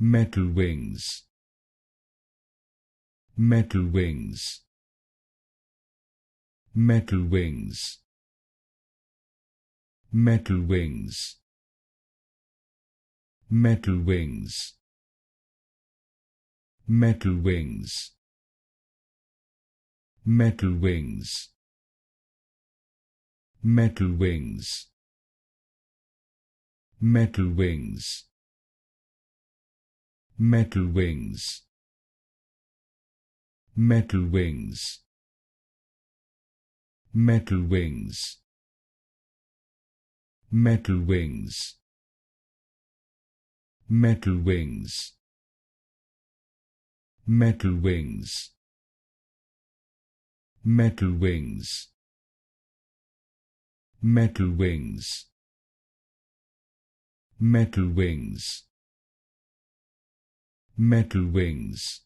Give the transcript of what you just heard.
Metalwings, Metalwings, Metalwings, Metalwings, Metalwings, Metalwings, Metalwings, Metalwings, Metalwings, Metalwings, Metalwings, Metalwings, Metalwings, Metalwings, Metalwings, Metalwings, Metalwings, Metalwings, Metalwings,